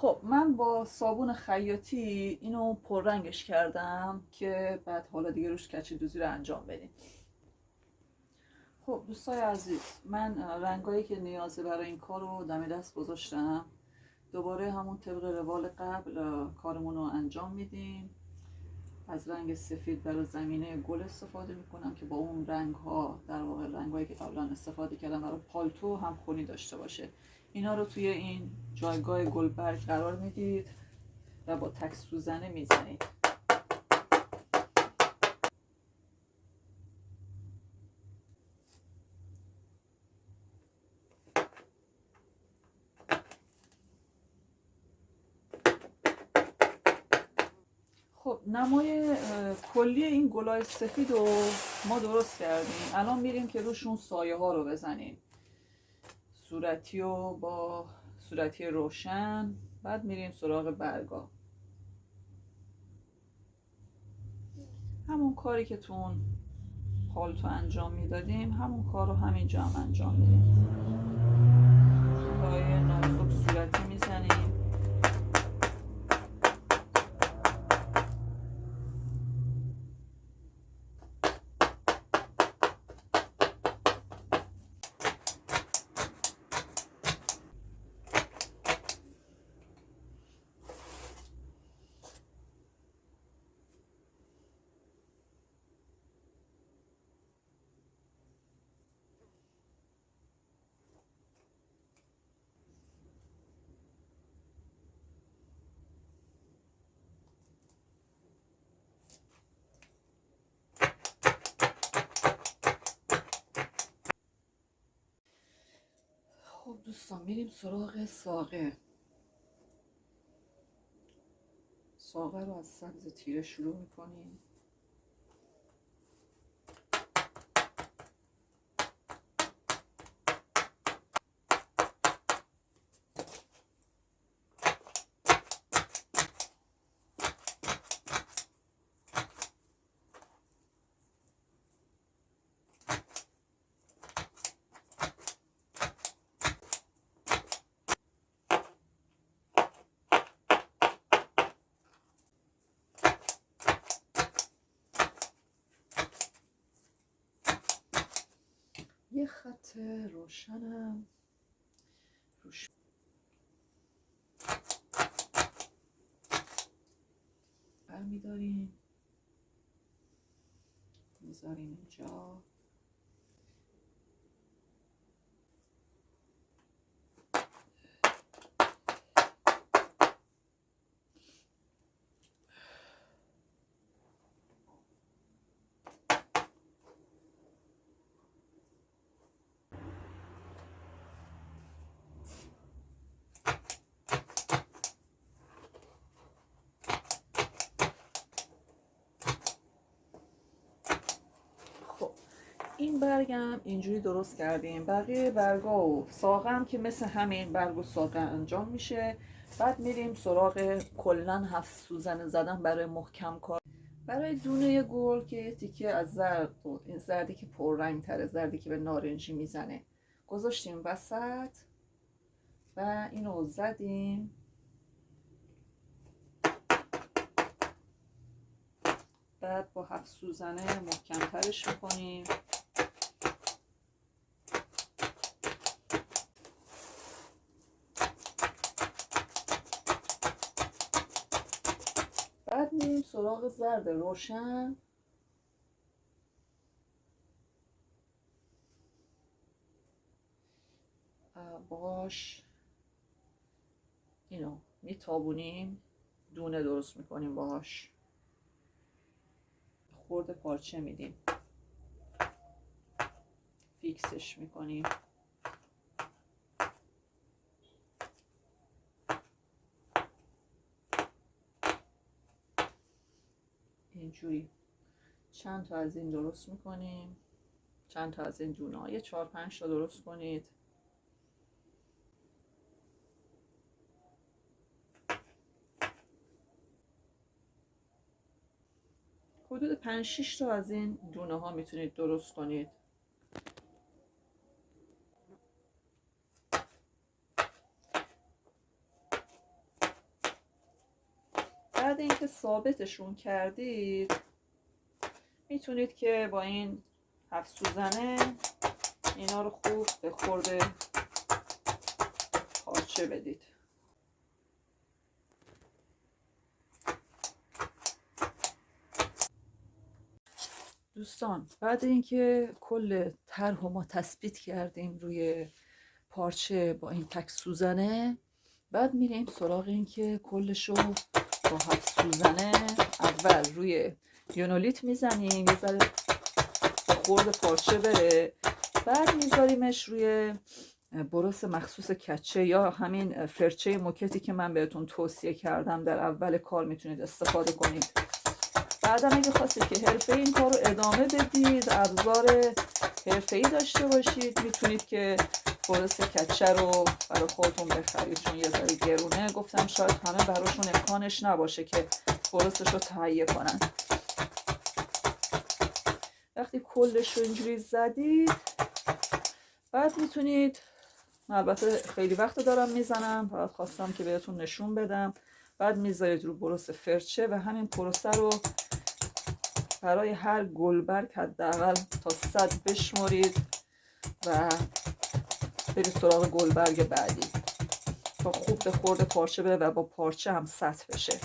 خب من با صابون خیاطی اینو پررنگش کردم که بعد حالا دیگه روش کچی دوزی رو انجام بدیم. خب دوستای عزیز، من رنگایی که نیازه برای این کار رو دم دست گذاشتم. دوباره همون طبق روال قبل کارمون رو انجام میدیم. از رنگ سفید برای زمینه گل استفاده میکنم که با اون رنگ ها، در واقع رنگ هایی که قبلا استفاده کردم برای پالتو هم خونی داشته باشه. اینا رو توی این جایگاه گلبرگ قرار میدید و با تک سوزنه میزنید. خب نمای کلی این گلای سفید رو ما درست کردیم. الان میریم که روشون سایه ها رو بزنیم. صورتی و با صورتی روشن. بعد میریم سراغ برگا. همون کاری که تو اون پالتو انجام میدادیم همون کار رو همینجا هم انجام میدیم. لایه نازک صورتی میزنیم. خب دوستان میریم سراغ ساقه. ساقه رو از سبز تیره شروع میکنیم. یه خط روشنم روش برمیداریم، میذاریم اینجا. خب این برگم اینجوری درست کردیم. بقیه برگا و ساقه هم که مثل همین برگ و ساقه انجام میشه. بعد میریم سراغ کلن 7 سوزن زدن برای محکم کار. برای دونه گل که یه تیکه از زرد، این زردی که پررنگ تره، زردی که به نارنجی میزنه، گذاشتیم وسط و اینو زدیم. بعد با 7 سوزنه محکم ترش میکنیم. بعد میریم سراغ زرد روشن. باش اینو میتابونیم، دونه درست میکنیم باش، خورده پارچه میدیم، فیکسش میکنیم. اینجوری چند تا از این درست میکنیم. چند تا از این دونه ها، یه 4-5 تا درست کنید. حدود 5-6 تا از این دونه ها میتونید درست کنید. بعد اینکه ثابتشون کردید میتونید که با این 7 سوزنه اینا رو خوب به خورد پارچه بدید. دوستان بعد اینکه کل طرح ما تثبیت کردیم روی پارچه با این تک سوزنه، بعد میریم سراغ این که کلشو با 7 سوزنه اول روی یونولیت میزنیم یه ذره خورد پارچه بره، بعد میذاریمش روی بروس مخصوص کچه یا همین فرچه موکتی که من بهتون توصیه کردم در اول کار میتونید استفاده کنید. بعدم اگه خواستید که حرفه‌ای این کار رو ادامه بدید، ابزار حرفه‌ای داشته باشید، میتونید که بروس کچه رو برای خودتون بخرید، چون یه ذره گرونه. گفتم شاید همه براشون امکانش نباشه که بروسش رو تهیه کنن. وقتی کلش رو اینجوری زدید، بعد میتونید، البته خیلی وقت دارم میزنم، بعد خواستم که بهتون نشون بدم، بعد میذارید رو بروس فرچه و همین پروسه رو برای هر گلبرگ حداقل تا 100 بشمرید و برید سراغ گلبرگ بعدی تا خوب به خورد پارچه بره و با پارچه هم سطح بشه.